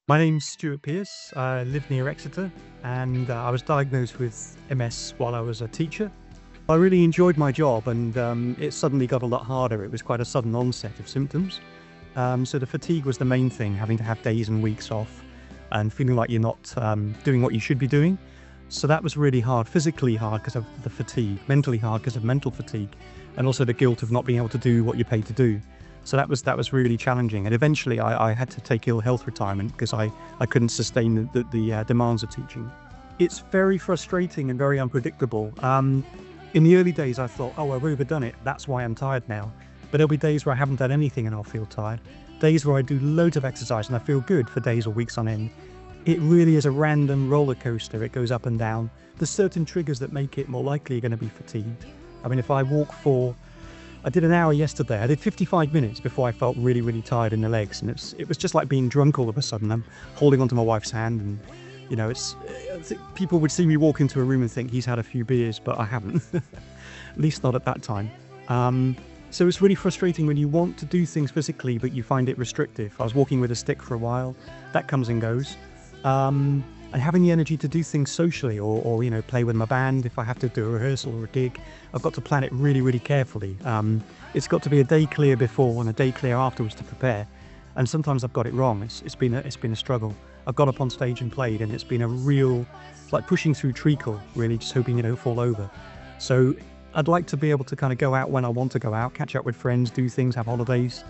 My name's Stu Pearce. I live near Exeter, and I was diagnosed with MS while I was a teacher. I really enjoyed my job, and it suddenly got a lot harder. It was quite a sudden onset of symptoms. So the fatigue was the main thing, having to have days and weeks off and feeling like you're not doing what you should be doing. So that was really hard, physically hard because of the fatigue, mentally hard because of mental fatigue, and also the guilt of not being able to do what you're paid to do. So that was really challenging, and eventually I had to take ill health retirement because I couldn't sustain the demands of teaching. It's very frustrating and very unpredictable. In the early days, I thought, oh, I've overdone it. That's why I'm tired now. But there'll be days where I haven't done anything and I'll feel tired. Days where I do loads of exercise and I feel good for days or weeks on end. It really is a random roller coaster. It goes up and down. There's certain triggers that make it more likely you're going to be fatigued. I mean, if I did an hour yesterday. I did 55 minutes before I felt really, really tired in the legs, and it was just like being drunk all of a sudden. I'm holding onto my wife's hand, and I think people would see me walk into a room and think he's had a few beers, but I haven't, at least not at that time. So it's really frustrating when you want to do things physically, but you find it restrictive. I was walking with a stick for a while. That comes and goes. And having the energy to do things socially or play with my band if I have to do a rehearsal or a gig, I've got to plan it really, really carefully. It's got to be a day clear before and a day clear afterwards to prepare. And sometimes I've got it wrong. It's been a struggle. I've got up on stage and played, and it's been a real, it's like pushing through treacle, really, just hoping you don't fall over. So I'd like to be able to kind of go out when I want to go out, catch up with friends, do things, have holidays.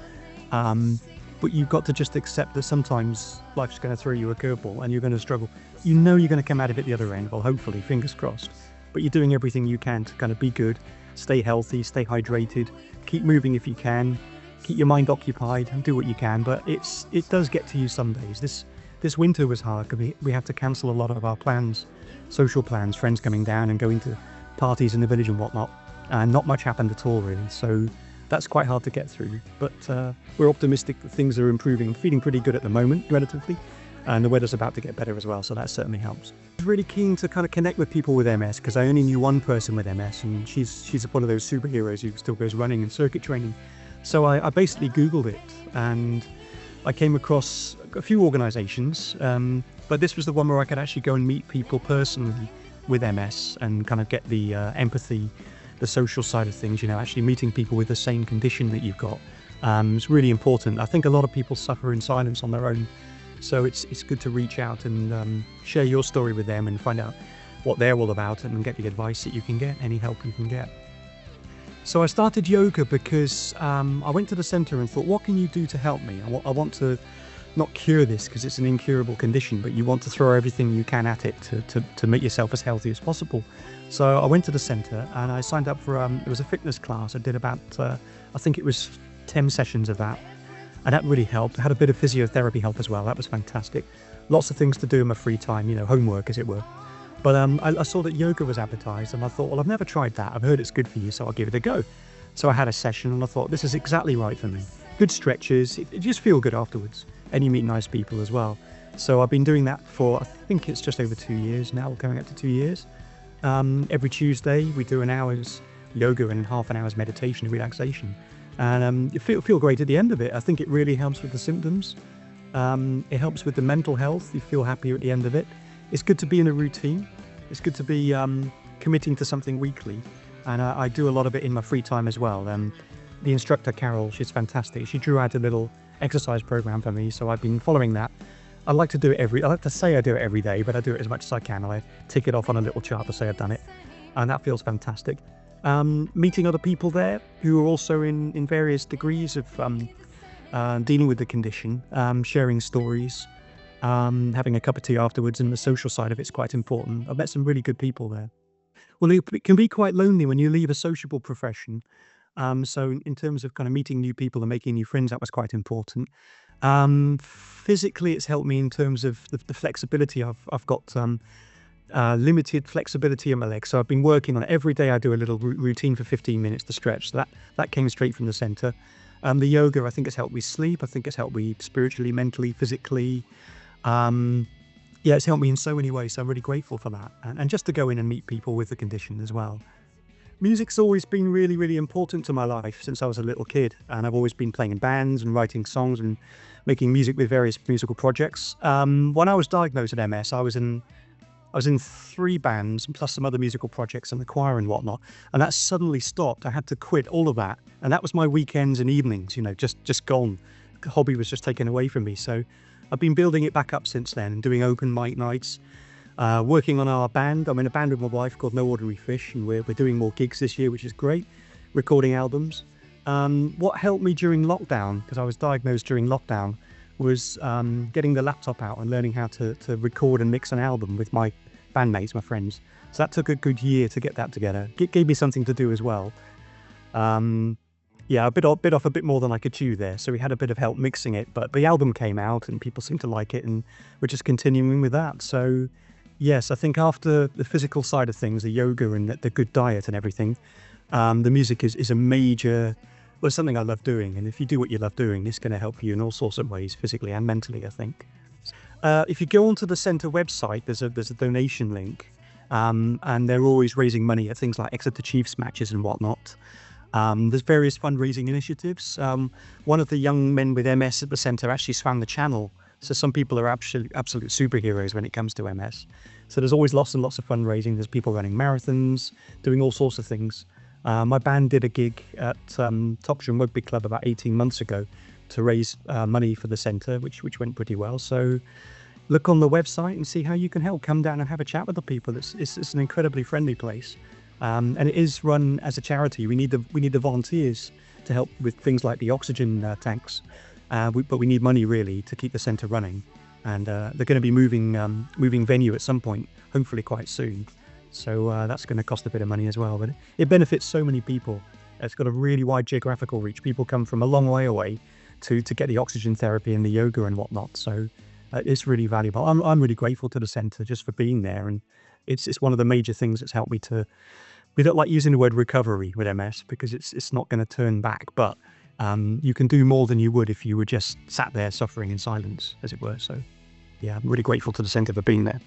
But you've got to just accept that sometimes life's going to throw you a curveball and you're going to struggle. You know you're going to come out of it the other end, well, hopefully, fingers crossed. But you're doing everything you can to kind of be good, stay healthy, stay hydrated, keep moving if you can, keep your mind occupied and do what you can. But it does get to you some days. This winter was hard because we have to cancel a lot of our plans, social plans, friends coming down and going to parties in the village and whatnot. And not much happened at all, really. So that's quite hard to get through, but we're optimistic that things are improving. Feeling pretty good at the moment, relatively, and the weather's about to get better as well, so that certainly helps. I was really keen to kind of connect with people with MS because I only knew one person with MS, and she's one of those superheroes who still goes running and circuit training. So I basically Googled it, and I came across a few organisations, but this was the one where I could actually go and meet people personally with MS and kind of get the empathy, the social side of things, actually meeting people with the same condition that you've got. It's really important. I think a lot of people suffer in silence on their own. So it's good to reach out and share your story with them and find out what they're all about and get the advice that you can get, any help you can get. So I started yoga because I went to the centre and thought, what can you do to help me? I want to not cure this because it's an incurable condition, but you want to throw everything you can at it to make yourself as healthy as possible. So I went to the centre and I signed up for, it was a fitness class. I did about, I think it was 10 sessions of that. And that really helped. I had a bit of physiotherapy help as well. That was fantastic. Lots of things to do in my free time, homework as it were. But I saw that yoga was advertised and I thought, well, I've never tried that. I've heard it's good for you, so I'll give it a go. So I had a session and I thought, this is exactly right for me. Good stretches, it just feel good afterwards. And you meet nice people as well. So I've been doing that for, I think it's just over 2 years now, going up to 2 years. Every Tuesday we do an hour's yoga and half an hour's meditation and relaxation. And you feel great at the end of it. I think it really helps with the symptoms. It helps with the mental health. You feel happier at the end of it. It's good to be in a routine. It's good to be committing to something weekly. And I do a lot of it in my free time as well. The instructor, Carol, she's fantastic. She drew out a little exercise program for me, so I've been following that. I like to say I do it every day, but I do it as much as I can. I tick it off on a little chart to say I've done it. And that feels fantastic. Meeting other people there who are also in various degrees of dealing with the condition, sharing stories, having a cup of tea afterwards, and the social side of it's quite important. I've met some really good people there. Well, it can be quite lonely when you leave a sociable profession. So in terms of kind of meeting new people and making new friends, that was quite important. Physically, it's helped me in terms of the flexibility. I've got limited flexibility in my legs, so I've been working on it. Every day I do a little routine for 15 minutes to stretch. So that came straight from the centre. The yoga, I think, has helped me sleep. I think it's helped me spiritually, mentally, physically. Yeah, it's helped me in so many ways, so I'm really grateful for that. And just to go in and meet people with the condition as well. Music's always been really, really important to my life since I was a little kid, and I've always been playing in bands and writing songs and making music with various musical projects. When I was diagnosed with MS, I was in 3 bands and plus some other musical projects and the choir and whatnot, and that suddenly stopped. I had to quit all of that, and that was my weekends and evenings, just gone. The hobby was just taken away from me. So I've been building it back up since then and doing open mic nights, working on our band. I'm in a band with my wife called No Ordinary Fish, and we're doing more gigs this year, which is great, recording albums. What helped me during lockdown, because I was diagnosed during lockdown, was getting the laptop out and learning how to record and mix an album with my bandmates, my friends. So that took a good year to get that together. It gave me something to do as well. Yeah, I bit off a bit more than I could chew there, so we had a bit of help mixing it, but the album came out and people seemed to like it, and we're just continuing with that. So yes, I think after the physical side of things, the yoga and the good diet and everything, the music is a major, well, something I love doing. And if you do what you love doing, it's going to help you in all sorts of ways, physically and mentally, I think. If you go onto the centre website, there's a donation link, and they're always raising money at things like Exeter Chiefs matches and whatnot. There's various fundraising initiatives. One of the young men with MS at the centre actually swam the channel. So some people are absolute superheroes when it comes to MS. So there's always lots and lots of fundraising. There's people running marathons, doing all sorts of things. My band did a gig at Topsham Rugby Club about 18 months ago to raise money for the centre, which went pretty well. So look on the website and see how you can help. Come down and have a chat with the people. It's an incredibly friendly place, and it is run as a charity. We need the volunteers to help with things like the oxygen tanks, but we need money really to keep the centre running. And they're going to be moving venue at some point, hopefully quite soon. So that's going to cost a bit of money as well, but it benefits so many people. It's got a really wide geographical reach. People come from a long way away to get the oxygen therapy and the yoga and whatnot. So it's really valuable. I'm really grateful to the centre just for being there, and it's one of the major things that's helped me to. We don't like using the word recovery with MS because it's not going to turn back, but you can do more than you would if you were just sat there suffering in silence, as it were. So yeah, I'm really grateful to the centre for being there.